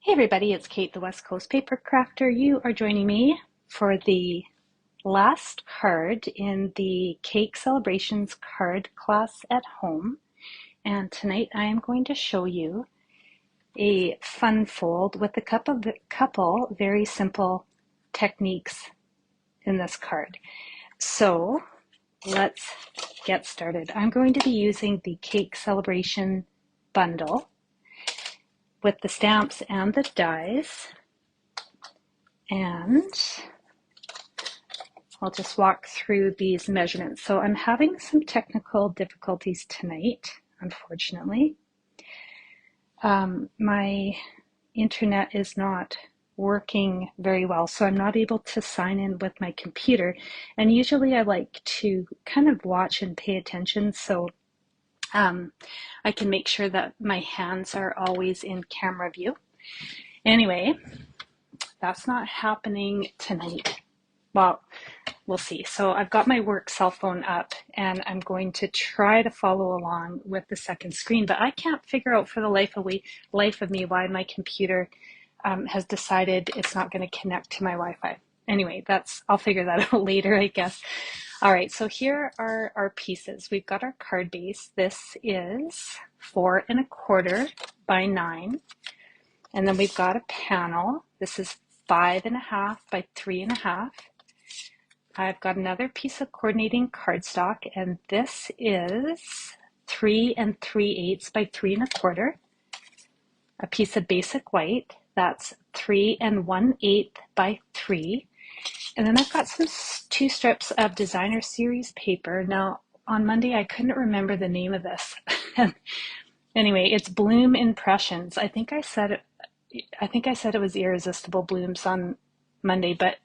Hey everybody, it's Kate, the West Coast Paper Crafter. You are joining me for the last card in the Cake Celebrations card class at home. And tonight I am going to show you a fun fold with a couple very simple techniques in this card. So let's get started. I'm going to be using the Cake Celebration bundle with the stamps and the dies. And I'll just walk through these measurements. So I'm having some technical difficulties tonight, unfortunately. My internet is not working very well, so I'm not able to sign in with my computer. And usually I like to kind of watch and pay attention so I can make sure that my hands are always in camera view. Anyway, that's not happening tonight. Well, we'll see. So I've got my work cell phone up and I'm going to try to follow along with the second screen, but I can't figure out for the life of me why my computer has decided it's not going to connect to my Wi-Fi. Anyway, I'll figure that out later, I guess. All right, so here are our pieces. We've got our card base. This is 4 1/4 by 9. And then we've got a panel. This is 5 1/2 by 3 1/2. I've got another piece of coordinating cardstock, and this is 3 3/8 by 3 1/4. A piece of basic white, that's 3 1/8 by 3. And then I've got two strips of designer series paper. Now, on Monday, I couldn't remember the name of this. Anyway, it's Bloom Impressions. I think I said it was Irresistible Blooms on Monday, but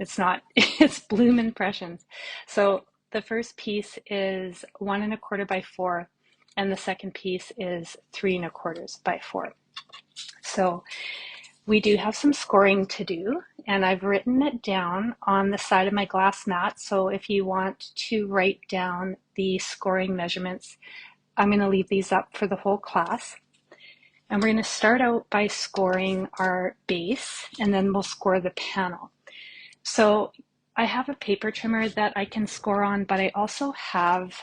it's not. It's Bloom Impressions. So the first piece is 1 1/4 by 4, and the second piece is 3 1/4 by 4. So we do have some scoring to do, and I've written it down on the side of my glass mat. So if you want to write down the scoring measurements, I'm going to leave these up for the whole class. And we're going to start out by scoring our base, and then we'll score the panel. So I have a paper trimmer that I can score on, but I also have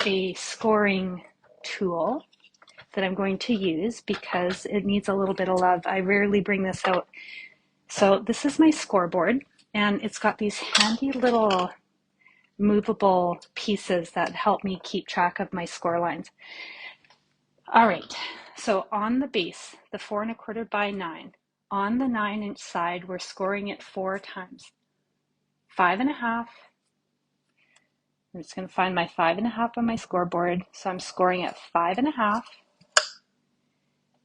a scoring tool that I'm going to use because it needs a little bit of love. I rarely bring this out. So this is my scoreboard, and it's got these handy little movable pieces that help me keep track of my score lines. All right, so on the base, the 4 1/4 by 9, on the 9-inch side, we're scoring it 4 times. 5 1/2. I'm just going to find my 5 1/2 on my scoreboard. So I'm scoring at 5 1/2.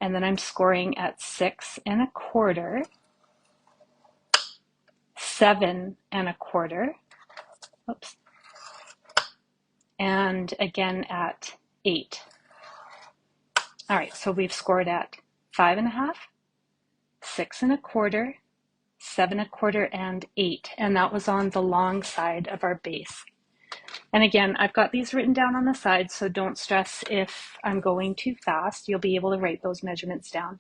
And then I'm scoring at 6 1/4, 7 1/4, oops, and again at 8. All right, so we've scored at 5 1/2, 6 1/4, 7 1/4, and 8. And that was on the long side of our base. And again, I've got these written down on the side, so don't stress if I'm going too fast. You'll be able to write those measurements down.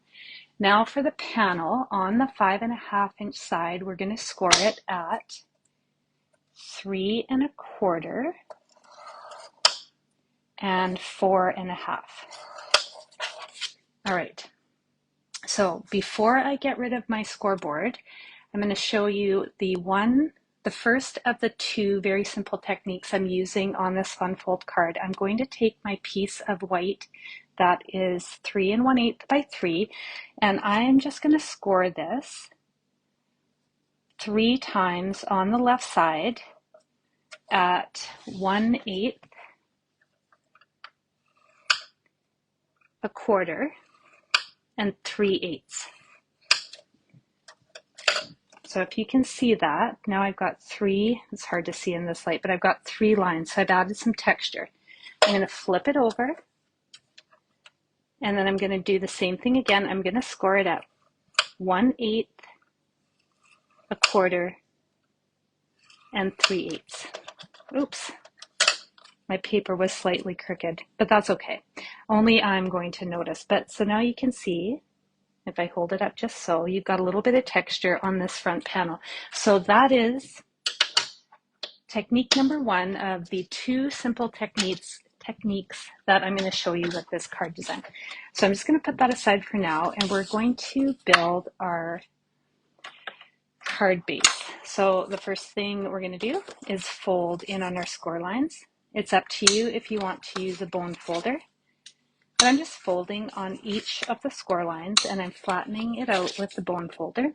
Now for the panel, on the 5 1/2-inch side, we're going to score it at 3 1/4 and 4 1/2. All right, so before I get rid of my scoreboard, I'm going to show you the first of the two very simple techniques I'm using on this fun fold card. I'm going to take my piece of white that is 3 1/8 by 3, and I'm just going to score this 3 times on the left side at 1/8, 1/4, and 3/8. So if you can see that, now I've got 3, it's hard to see in this light, but I've got 3 lines, so I've added some texture. I'm going to flip it over, and then I'm going to do the same thing again. I'm going to score it at 1/8, 1/4, and 3/8. Oops, my paper was slightly crooked, but that's okay. Only I'm going to notice. But so now you can see If I hold it up just so, you've got a little bit of texture on this front panel. So that is technique number one of the two simple techniques that I'm going to show you with this card design. So I'm just going to put that aside for now, and we're going to build our card base. So the first thing we're going to do is fold in on our score lines. It's up to you if you want to use a bone folder, but I'm just folding on each of the score lines and I'm flattening it out with the bone folder.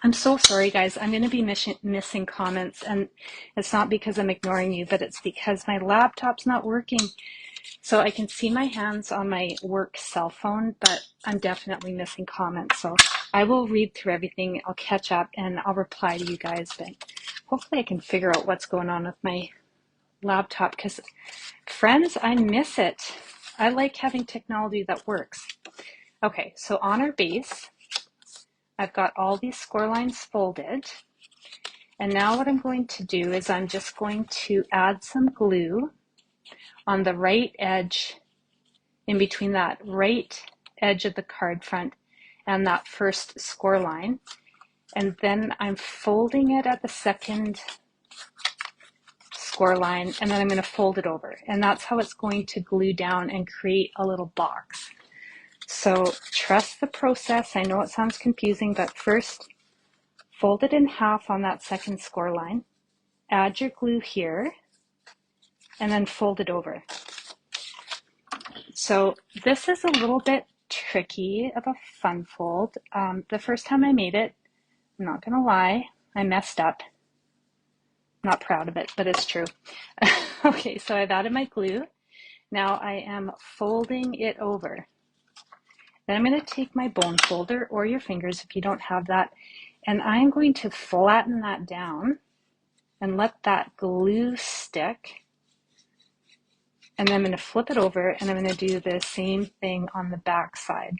I'm so sorry, guys. I'm going to be missing comments, and it's not because I'm ignoring you, but it's because my laptop's not working. So I can see my hands on my work cell phone, but I'm definitely missing comments. So I will read through everything. I'll catch up and I'll reply to you guys, but hopefully I can figure out what's going on with my laptop, because friends, I miss it. I like having technology that works. Okay, so on our base, I've got all these score lines folded. And now what I'm going to do is I'm just going to add some glue on the right edge, in between that right edge of the card front and that first score line. And then I'm folding it at the second score line, and then I'm going to fold it over. And that's how it's going to glue down and create a little box. So trust the process. I know it sounds confusing, but first fold it in half on that second score line, add your glue here, and then fold it over. So this is a little bit tricky of a fun fold. The first time I made it, I'm not gonna lie, I messed up. Not proud of it, but it's true. Okay, so I've added my glue. Now I am folding it over. Then I'm going to take my bone folder, or your fingers if you don't have that, and I'm going to flatten that down and let that glue stick. And then I'm going to flip it over, and I'm going to do the same thing on the back side.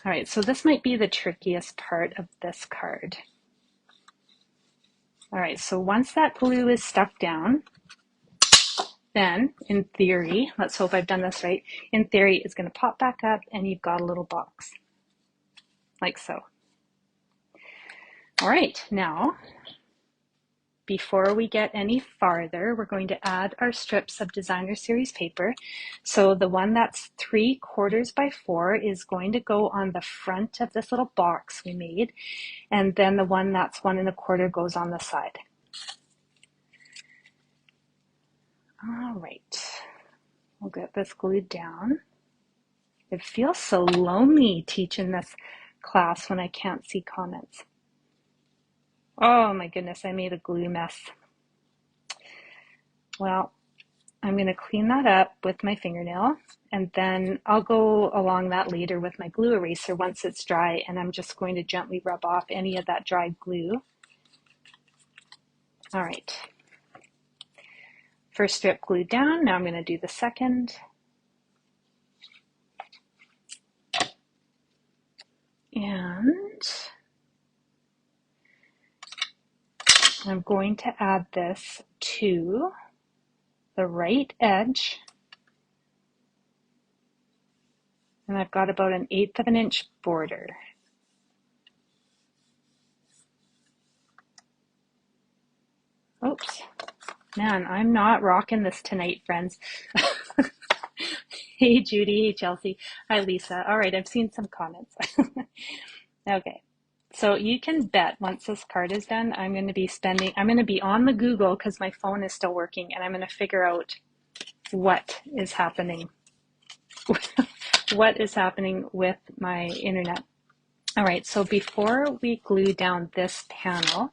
All right, so this might be the trickiest part of this card. All right, so once that glue is stuck down, then in theory, let's hope I've done this right, in theory it's going to pop back up and you've got a little box, like so. All right, now, before we get any farther, we're going to add our strips of designer series paper. So the one that's 3/4 by 4 is going to go on the front of this little box we made, and then the one that's 1 1/4 goes on the side. All right, we'll get this glued down. It feels so lonely teaching this class when I can't see comments. Oh my goodness, I made a glue mess. Well, I'm going to clean that up with my fingernail, and then I'll go along that later with my glue eraser once it's dry, and I'm just going to gently rub off any of that dried glue. All right. First strip glued down, now I'm going to do the second. And I'm going to add this to the right edge. And I've got about 1/8 of an inch border. Oops. Man, I'm not rocking this tonight, friends. Hey, Judy. Hey, Chelsea. Hi, Lisa. All right, I've seen some comments. Okay. So you can bet once this card is done, I'm going to be on the Google because my phone is still working, and I'm going to figure out what is happening. What is happening with my internet. All right, so before we glue down this panel,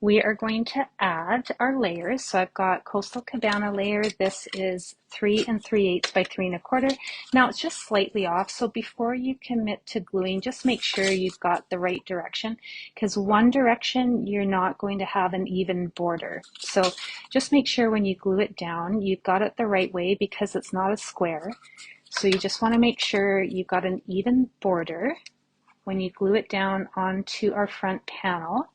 we are going to add our layers. So I've got Coastal Cabana layer. This is 3 3/8 by 3 1/4. Now it's just slightly off. So before you commit to gluing, just make sure you've got the right direction, because one direction you're not going to have an even border. So just make sure when you glue it down, you've got it the right way, because it's not a square. So you just want to make sure you've got an even border when you glue it down onto our front panel.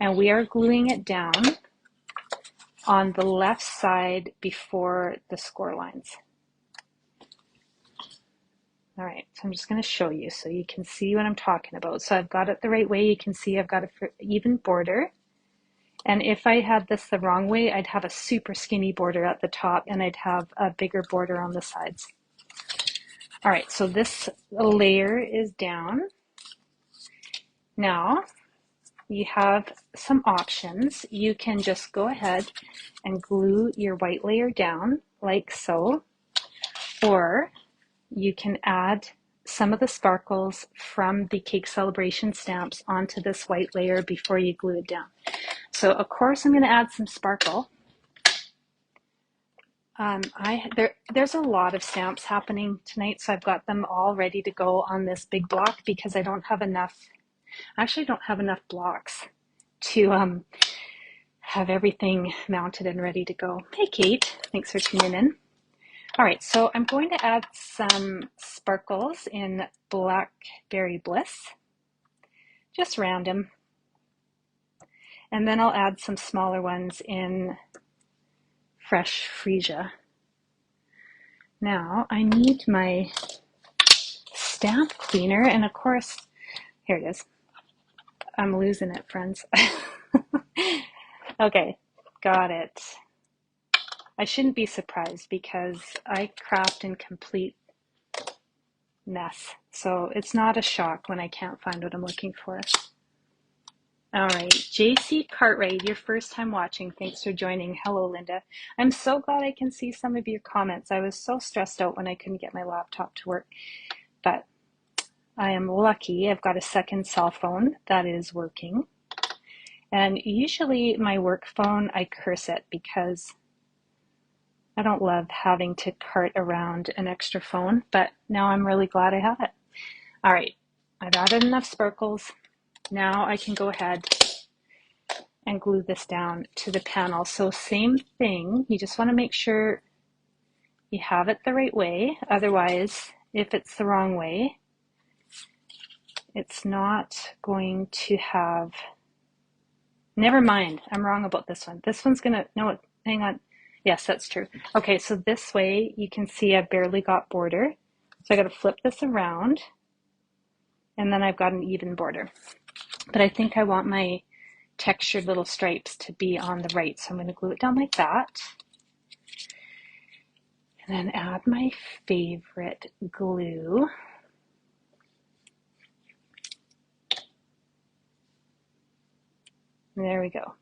And we are gluing it down on the left side before the score lines. All right, so I'm just going to show you so you can see what I'm talking about. So I've got it the right way. You can see I've got an even border. And if I had this the wrong way, I'd have a super skinny border at the top and I'd have a bigger border on the sides. All right, so this layer is down. Now you have some options. You can just go ahead and glue your white layer down like so, or you can add some of the sparkles from the cake celebration stamps onto this white layer before you glue it down. So of course I'm going to add some sparkle. There's a lot of stamps happening tonight, so I've got them all ready to go on this big block because I don't have enough, actually don't have enough blocks to have everything mounted and ready to go. Hey Kate, thanks for tuning in. All right, so I'm going to add some sparkles in Blackberry Bliss, just random. And then I'll add some smaller ones in Fresh Freesia. Now I need my stamp cleaner, and of course, here it is. I'm losing it, friends. Okay, got it. I shouldn't be surprised because I craft in complete mess. So it's not a shock when I can't find what I'm looking for. All right, JC Cartwright, your first time watching. Thanks for joining. Hello, Linda. I'm so glad I can see some of your comments. I was so stressed out when I couldn't get my laptop to work, but I am lucky. I've got a second cell phone that is working. And usually my work phone, I curse it because I don't love having to cart around an extra phone, but now I'm really glad I have it. All right, I've added enough sparkles. Now I can go ahead and glue this down to the panel. So same thing, you just want to make sure you have it the right way. Otherwise, if it's the wrong way, it's not going to have, never mind, I'm wrong about this one. This one's gonna, no, hang on. Yes, that's true. Okay, so this way you can see I've barely got border. So I gotta flip this around and then I've got an even border. But I think I want my textured little stripes to be on the right. So I'm going to glue it down like that. And then add my favorite glue. There we go.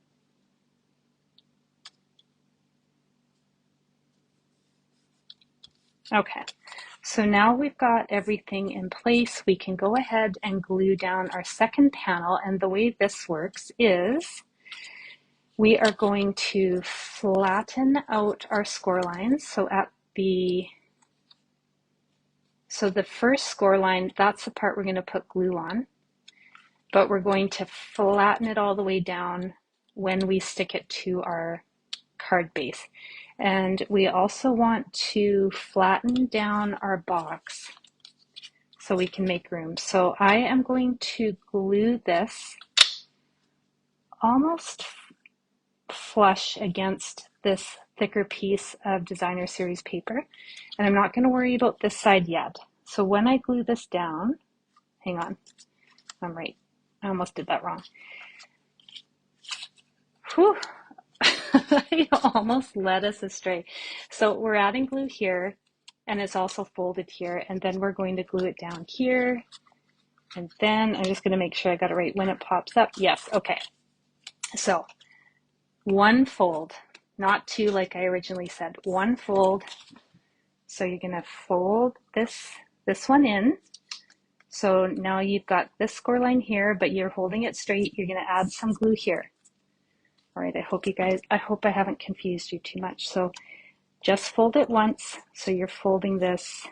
Okay, so now we've got everything in place. We can go ahead and glue down our second panel. And the way this works is we are going to flatten out our score lines. So the first score line, that's the part we're going to put glue on, but we're going to flatten it all the way down when we stick it to our card base. And we also want to flatten down our box so we can make room. So I am going to glue this almost flush against this thicker piece of designer series paper. And I'm not going to worry about this side yet. So when I glue this down, hang on, I'm right. I almost did that wrong. Whew. I almost led us astray. So we're adding glue here, and it's also folded here, and then we're going to glue it down here, and then I'm just going to make sure I got it right when it pops up. Yes, okay. So one fold, not two like I originally said, one fold. So you're going to fold this one in. So now you've got this score line here, but you're holding it straight. You're going to add some glue here. All right, I hope I haven't confused you too much. So just fold it once. So you're folding this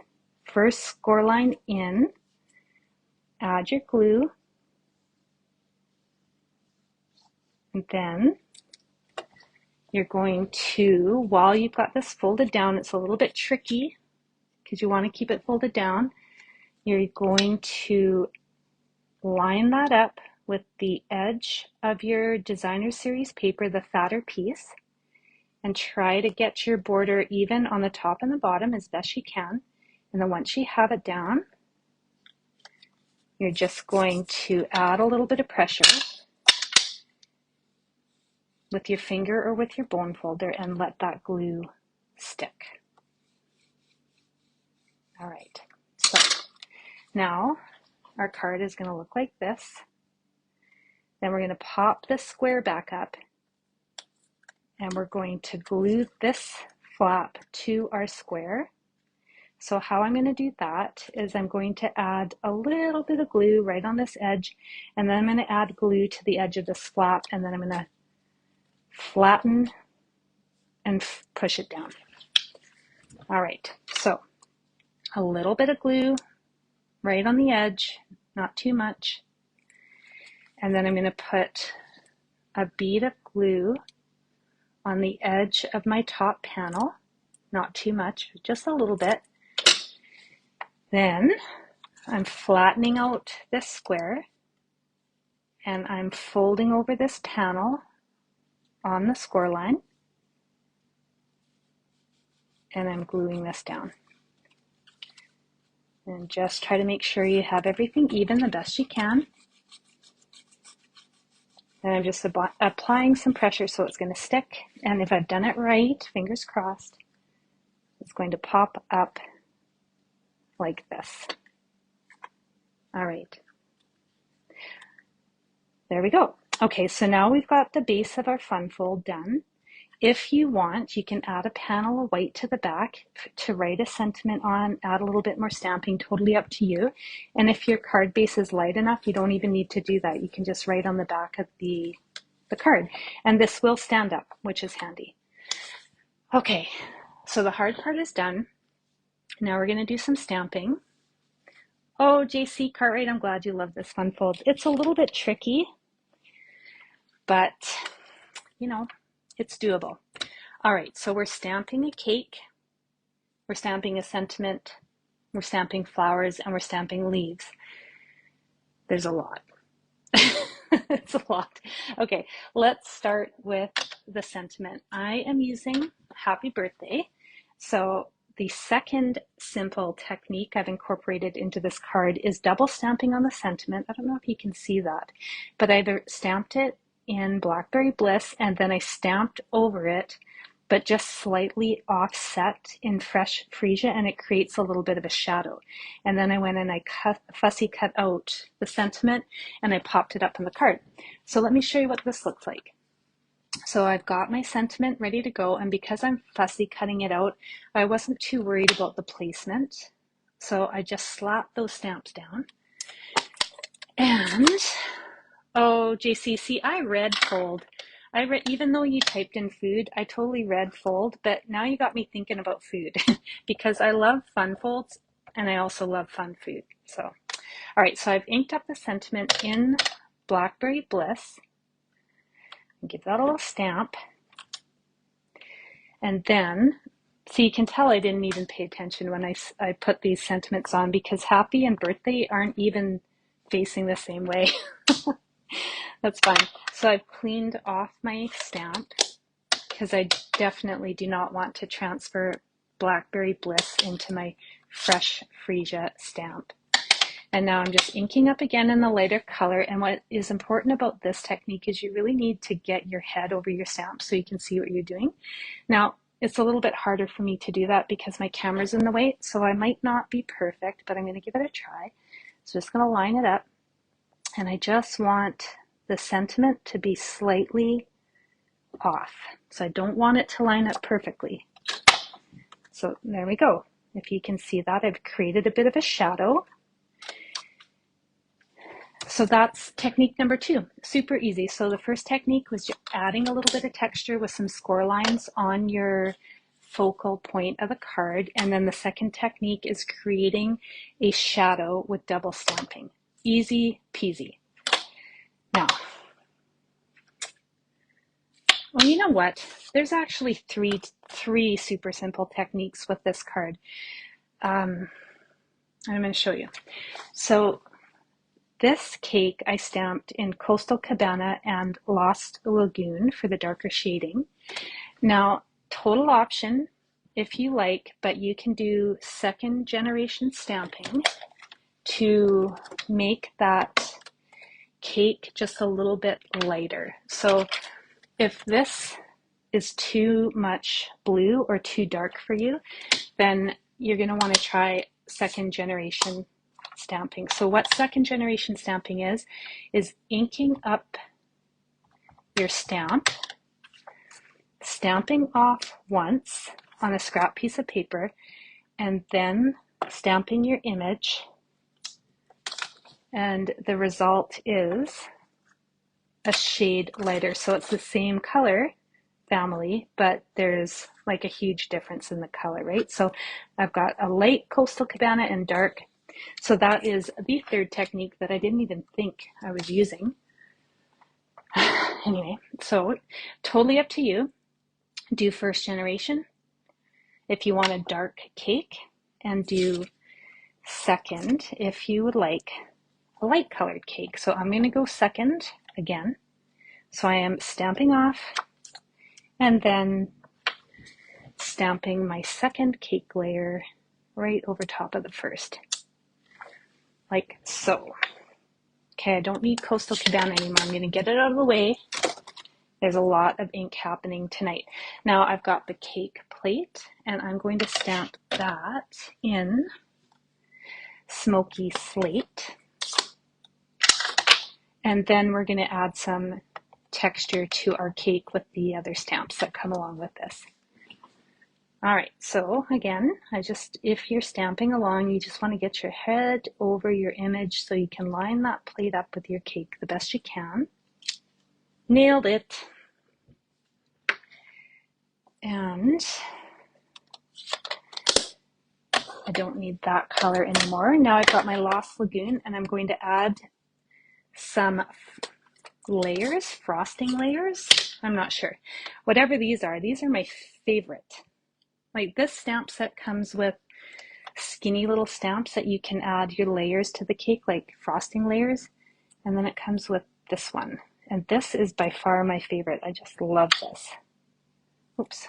first score line in, add your glue, and then you're going to, while you've got this folded down, it's a little bit tricky because you want to keep it folded down. You're going to line that up with the edge of your designer series paper, the fatter piece, and try to get your border even on the top and the bottom as best you can. And then once you have it down, you're just going to add a little bit of pressure with your finger or with your bone folder and let that glue stick. All right, so now our card is going to look like this. Then we're going to pop this square back up and we're going to glue this flap to our square. So how I'm going to do that is I'm going to add a little bit of glue right on this edge, and then I'm going to add glue to the edge of this flap, and then I'm going to flatten and push it down. All right, so a little bit of glue right on the edge, not too much. And then I'm going to put a bead of glue on the edge of my top panel, not too much, just a little bit. Then I'm flattening out this square and I'm folding over this panel on the score line and I'm gluing this down. And just try to make sure you have everything even the best you can. And I'm just applying some pressure so it's going to stick. And if I've done it right, fingers crossed, it's going to pop up like this. All right. There we go. Okay, so now we've got the base of our fun fold done. If you want, you can add a panel of white to the back to write a sentiment on, add a little bit more stamping, totally up to you. And if your card base is light enough, you don't even need to do that. You can just write on the back of the card. And this will stand up, which is handy. Okay, so the hard part is done. Now we're going to do some stamping. Oh, JC Cartwright, I'm glad you love this fun fold. It's a little bit tricky, but you know, it's doable. All right, so we're stamping a cake, we're stamping a sentiment, we're stamping flowers, and we're stamping leaves. There's a lot. It's a lot. Okay, let's start with the sentiment. I am using happy birthday. So the second simple technique I've incorporated into this card is double stamping on the sentiment. I don't know if you can see that, but I've stamped it in Blackberry Bliss and then I stamped over it, but just slightly offset in fresh freesia, and it creates a little bit of a shadow. And then I went and I fussy cut out the sentiment and I popped it up on the card. So let me show you what this looks like. So I've got my sentiment ready to go, and because I'm fussy cutting it out, I wasn't too worried about the placement. So I just slapped those stamps down. And, oh, JCC, I read fold. Even though you typed in food, I totally read fold, but now you got me thinking about food because I love fun folds and I also love fun food. So, all right, so I've inked up the sentiment in Blackberry Bliss. Give that a little stamp. And then, so you can tell I didn't even pay attention when I put these sentiments on because happy and birthday aren't even facing the same way. That's fine. So I've cleaned off my stamp because I definitely do not want to transfer Blackberry Bliss into my fresh freesia stamp. And now I'm just inking up again in the lighter color. And what is important about this technique is you really need to get your head over your stamp so you can see what you're doing. Now, it's a little bit harder for me to do that because my camera's in the way, so I might not be perfect, but I'm going to give it a try. So just going to line it up. And I just want the sentiment to be slightly off. So I don't want it to line up perfectly. So there we go. If you can see that, I've created a bit of a shadow. So that's technique number 2, super easy. So the first technique was just adding a little bit of texture with some score lines on your focal point of the card. And then the second technique is creating a shadow with double stamping. Easy peasy. Now, well, you know what? There's actually three super simple techniques with this card. I'm going to show you. So this cake I stamped in Coastal Cabana and Lost Lagoon for the darker shading. Now, total option, if you like, but you can do second generation stamping to make that cake just a little bit lighter. So if this is too much blue or too dark for you, then you're going to want to try second generation stamping. So what second generation stamping is inking up your stamp, stamping off once on a scrap piece of paper, and then stamping your image, and the result is a shade lighter. So it's the same color family, but there's like a huge difference in the color, right? So I've got a light Coastal Cabana and dark. So that is the third technique that I didn't even think I was using. Anyway, so totally up to you. Do first generation if you want a dark cake, and do second if you would like a light colored cake. So I'm going to go second again. So I am stamping off and then stamping my second cake layer right over top of the first, like so. Okay, I don't need Coastal Cabana anymore. I'm going to get it out of the way. There's a lot of ink happening tonight. Now I've got the cake plate, and I'm going to stamp that in Smoky Slate. And then we're going to add some texture to our cake with the other stamps that come along with this. All right, so again, if you're stamping along, you just want to get your head over your image so you can line that plate up with your cake the best you can. Nailed it. And I don't need that color anymore. Now I've got my Lost Lagoon, and I'm going to add some layers, frosting layers. I'm not sure. Whatever these are my favorite. Like this stamp set comes with skinny little stamps that you can add your layers to the cake, like frosting layers. And then it comes with this one. And this is by far my favorite. I just love this. Oops.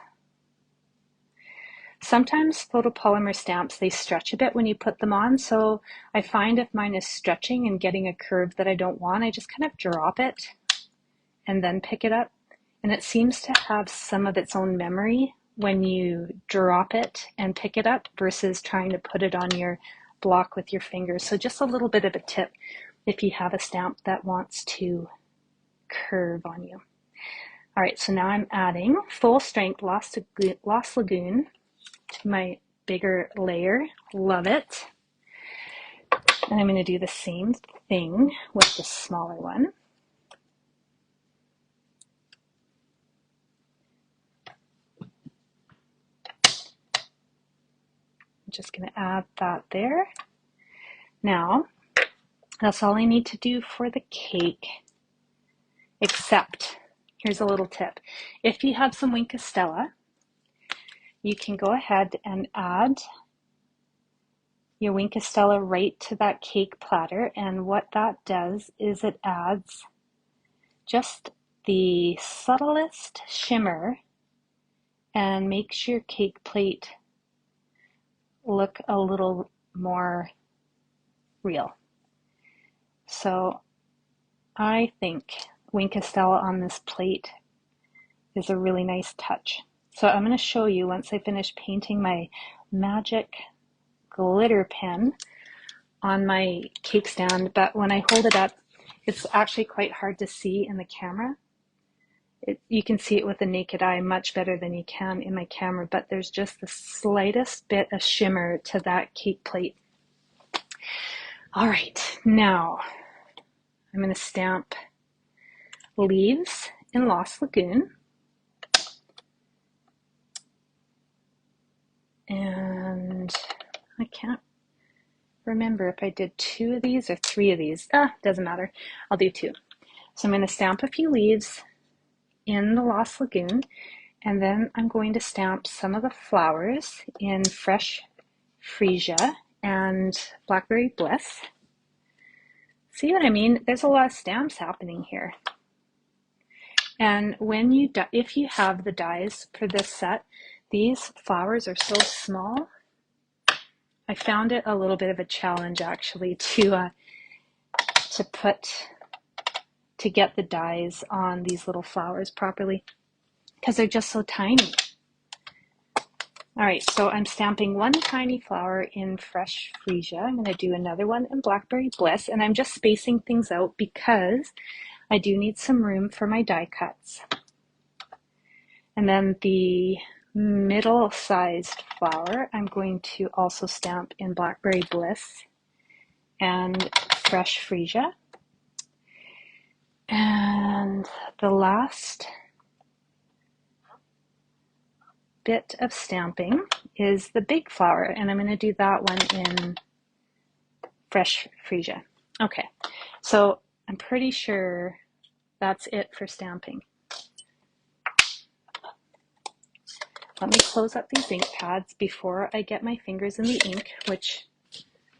Sometimes photopolymer stamps, they stretch a bit when you put them on. So I find if mine is stretching and getting a curve that I don't want, I just kind of drop it and then pick it up. And it seems to have some of its own memory when you drop it and pick it up versus trying to put it on your block with your fingers. So just a little bit of a tip if you have a stamp that wants to curve on you. All right, so now I'm adding full strength Lost Lagoon to my bigger layer. Love it. And I'm going to do the same thing with the smaller one. I'm just going to add that there. Now, that's all I need to do for the cake, except, here's a little tip. If you have some Wink of Stella, you can go ahead and add your Wink of Stella right to that cake platter, and what that does is it adds just the subtlest shimmer and makes your cake plate look a little more real. So I think Wink of Stella on this plate is a really nice touch. So I'm going to show you once I finish painting my magic glitter pen on my cake stand, but when I hold it up, it's actually quite hard to see in the camera. You can see it with the naked eye much better than you can in my camera, but there's just the slightest bit of shimmer to that cake plate. All right, now I'm going to stamp leaves in Lost Lagoon. And I can't remember if I did 2 of these or 3 of these. Doesn't matter. I'll do 2. So I'm going to stamp a few leaves in the Lost Lagoon, and then I'm going to stamp some of the flowers in Fresh Freesia and Blackberry Bliss. See what I mean? There's a lot of stamps happening here. And when if you have the dies for this set, These flowers are so small. I found it a little bit of a challenge actually to get the dies on these little flowers properly because they're just so tiny. All right, so I'm stamping one tiny flower in Fresh Freesia. I'm going to do another one in Blackberry Bliss, and I'm just spacing things out because I do need some room for my die cuts. And then the middle-sized flower, I'm going to also stamp in Blackberry Bliss and Fresh Freesia. And the last bit of stamping is the big flower, and I'm going to do that one in Fresh Freesia. Okay, so I'm pretty sure that's it for stamping. Let me close up these ink pads before I get my fingers in the ink, which,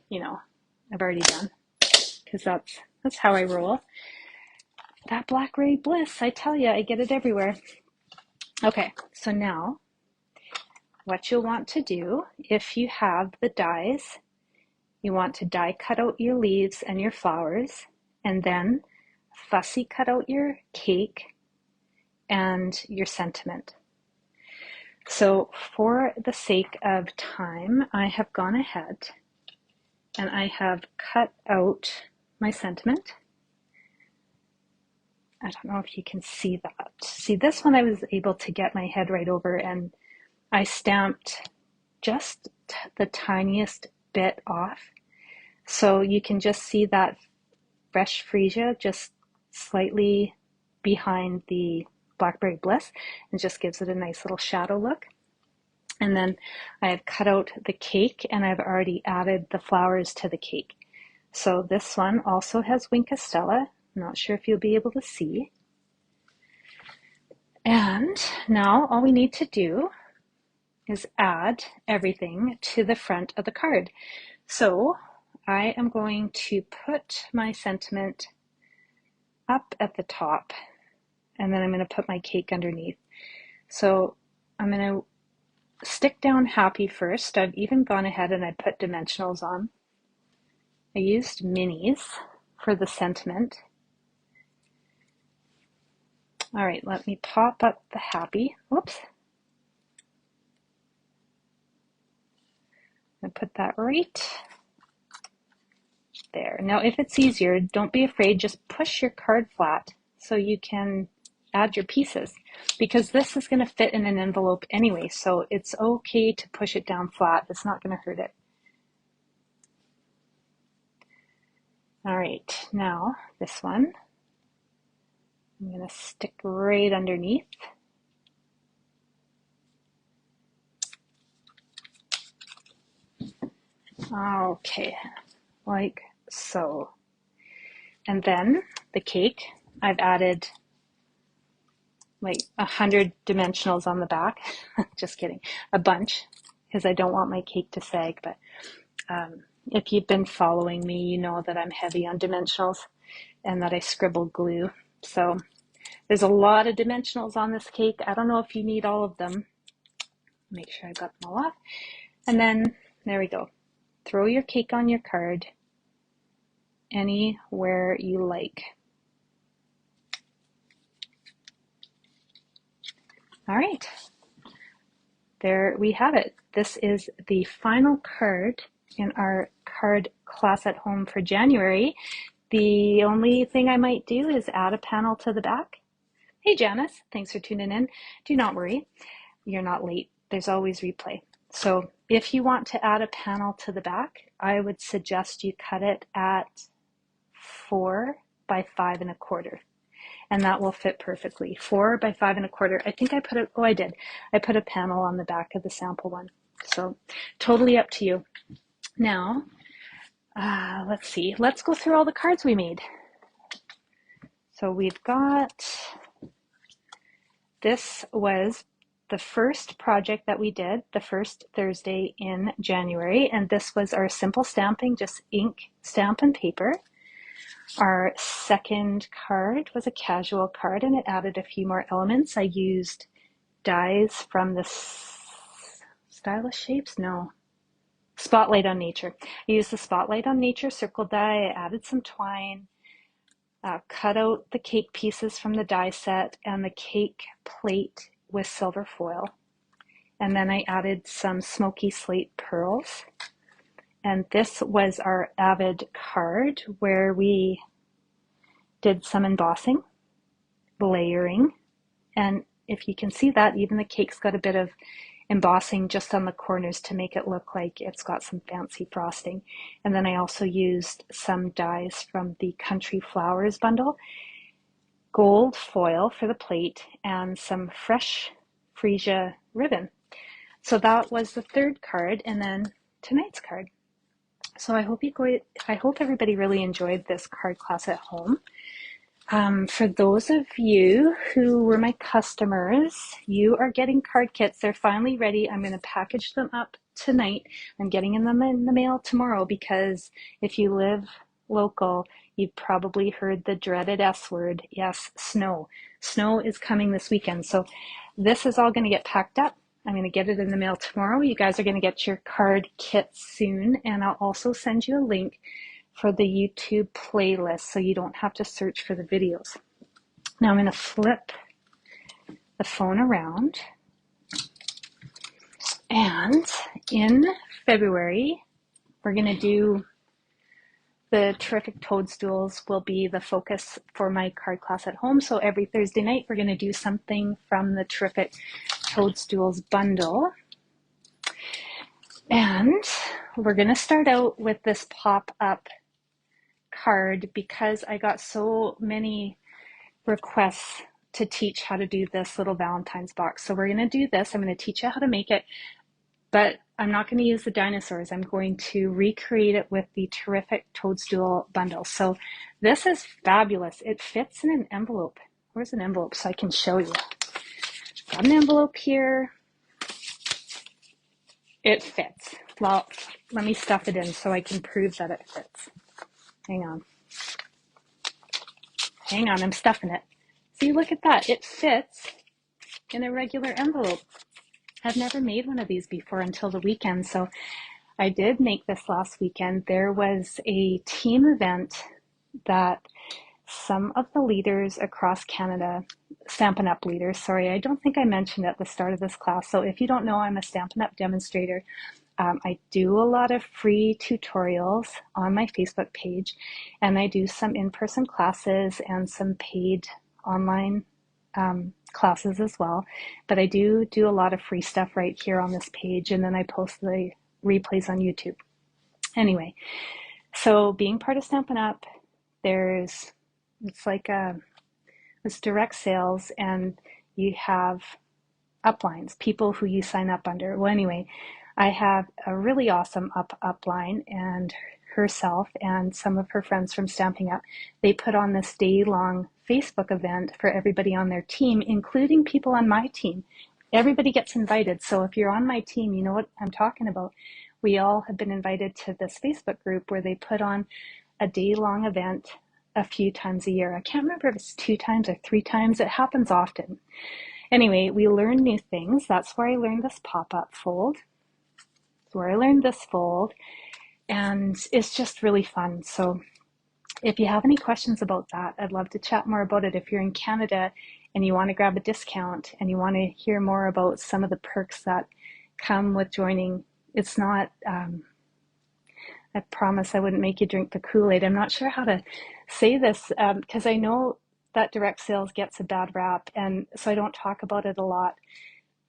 you know, I've already done, because that's how I roll. That Blackberry Bliss, I tell you, I get it everywhere. Okay, so now what you'll want to do, if you have the dies, you want to die cut out your leaves and your flowers, and then fussy cut out your cake and your sentiment. So for the sake of time, I have gone ahead and I have cut out my sentiment. I don't know if you can see that. See, this one I was able to get my head right over, and I stamped just the tiniest bit off. So you can just see that Fresh Freesia just slightly behind the Blackberry Bliss, and just gives it a nice little shadow look. And then I have cut out the cake, and I've already added the flowers to the cake. So this one also has Winkastella. I'm not sure if you'll be able to see. And now all we need to do is add everything to the front of the card. So I am going to put my sentiment up at the top, and then I'm going to put my cake underneath. So I'm going to stick down happy first. I've even gone ahead and I put dimensionals on. I used minis for the sentiment. All right, let me pop up the happy. Whoops. And put that right there. Now, if it's easier, don't be afraid. Just push your card flat so you can add your pieces, because this is going to fit in an envelope anyway, so it's okay to push it down flat. It's not going to hurt it. All right, now this one, I'm going to stick right underneath. Okay, like so. And then the cake, I've added like 100 dimensionals on the back. Just kidding, a bunch, because I don't want my cake to sag. But if you've been following me, you know that I'm heavy on dimensionals and that I scribble glue. So there's a lot of dimensionals on this cake. I don't know if you need all of them. Make sure I got them all off. And then there we go. Throw your cake on your card anywhere you like. All right, there we have it. This is the final card in our card class at home for January. The only thing I might do is add a panel to the back. Hey Janice, thanks for tuning in. Do not worry, you're not late. There's always replay. So if you want to add a panel to the back, I would suggest you cut it at 4 by 5 1/4. And that will fit perfectly. 4 by 5 1/4. I think I put it, oh, I did. I put a panel on the back of the sample one. So totally up to you. Now, let's see. Let's go through all the cards we made. So we've got, this was the first project that we did, the first Thursday in January. And this was our simple stamping, just ink, stamp, and paper. Our second card was a casual card, and it added a few more elements. I used dies from the Stylish shapes? No. Spotlight on Nature. I used the Spotlight on Nature circle die. I added some twine, cut out the cake pieces from the die set and the cake plate with silver foil. And then I added some smoky slate pearls. And this was our Avid card where we did some embossing, layering, and if you can see that, even the cake's got a bit of embossing just on the corners to make it look like it's got some fancy frosting. And then I also used some dies from the Country Flowers bundle, gold foil for the plate, and some fresh freesia ribbon. So that was the third card, and then tonight's card. So I hope everybody really enjoyed this card class at home. For those of you who were my customers, you are getting card kits. They're finally ready. I'm going to package them up tonight. I'm getting them in the mail tomorrow because if you live local, you've probably heard the dreaded S word. Yes, snow. Snow is coming this weekend. So this is all going to get packed up. I'm going to get it in the mail tomorrow. You guys are going to get your card kits soon, and I'll also send you a link for the YouTube playlist so you don't have to search for the videos. Now I'm going to flip the phone around, and in February we're going to do the Terrific Toadstools will be the focus for my card class at home. So every Thursday night we're going to do something from the Terrific Toadstools bundle. And we're going to start out with this pop-up card because I got so many requests to teach how to do this little Valentine's box. So we're going to do this. I'm going to teach you how to make it, but I'm not going to use the dinosaurs. I'm going to recreate it with the Terrific Toadstool bundle. So this is fabulous. It fits in an envelope. Where's an envelope so I can show you? Got an envelope here. It fits. Well, let me stuff it in so I can prove that it fits. Hang on. Hang on, I'm stuffing it. See, look at that. It fits in a regular envelope. I've never made one of these before until the weekend, so I did make this last weekend. There was a team event that some of the leaders across Canada, Stampin' Up! Leaders, sorry, I don't think I mentioned at the start of this class, so if you don't know, I'm a Stampin' Up! Demonstrator. I do a lot of free tutorials on my Facebook page, and I do some in-person classes and some paid online classes as well. But I do a lot of free stuff right here on this page, and then I post the replays on YouTube. Anyway, so being part of Stampin' Up!, it's like it's direct sales, and you have uplines, people who you sign up under. Well, anyway, I have a really awesome upline, and herself and some of her friends from Stamping Up, they put on this day-long Facebook event for everybody on their team, including people on my team. Everybody gets invited, so if you're on my team, you know what I'm talking about. We all have been invited to this Facebook group where they put on a day-long event a few times a year. I can't remember if it's 2 times or 3 times. It happens often. Anyway, we learn new things. That's where I learned this pop-up fold. That's where I learned this fold. And it's just really fun. So if you have any questions about that, I'd love to chat more about it. If you're in Canada and you want to grab a discount and you want to hear more about some of the perks that come with joining, it's not, I promise I wouldn't make you drink the Kool-Aid. I'm not sure how to say this because I know that direct sales gets a bad rap, and so I don't talk about it a lot,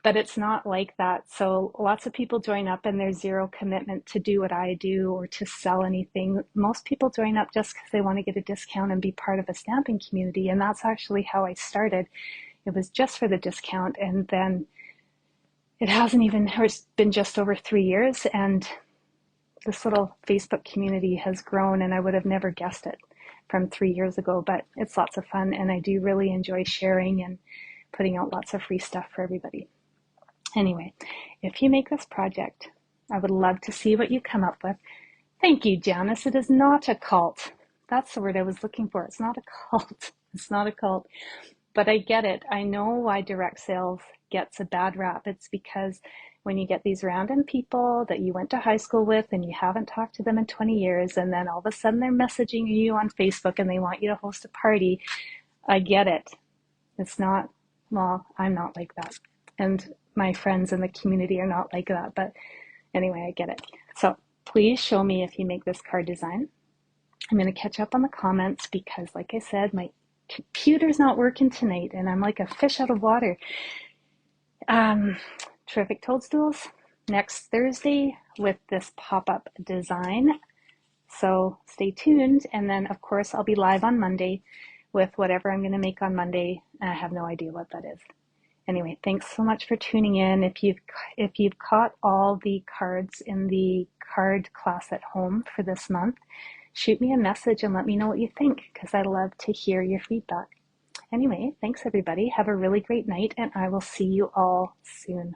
but it's not like that. So lots of people join up and there's zero commitment to do what I do or to sell anything. Most people join up just because they want to get a discount and be part of a stamping community, and that's actually how I started. It was just for the discount, and then it's been just over 3 years, and this little Facebook community has grown, and I would have never guessed it from 3 years ago, but it's lots of fun, and I do really enjoy sharing and putting out lots of free stuff for everybody. Anyway, if you make this project, I would love to see what you come up with. Thank you, Janice. It is not a cult. That's the word I was looking for. It's not a cult. It's not a cult. But I get it. I know why direct sales gets a bad rap. It's because when you get these random people that you went to high school with and you haven't talked to them in 20 years, and then all of a sudden they're messaging you on Facebook and they want you to host a party. I get it. It's not, well, I'm not like that. And my friends in the community are not like that. But anyway, I get it. So please show me if you make this card design. I'm going to catch up on the comments because, like I said, my computer's not working tonight and I'm like a fish out of water. Um, Terrific toadstools next Thursday with this pop-up design. So stay tuned. And then, of course, I'll be live on Monday with whatever I'm going to make on Monday. I have no idea what that is. Anyway, thanks so much for tuning in. If you've caught all the cards in the card class at home for this month, shoot me a message and let me know what you think, because I love to hear your feedback. Anyway, thanks everybody. Have a really great night, and I will see you all soon.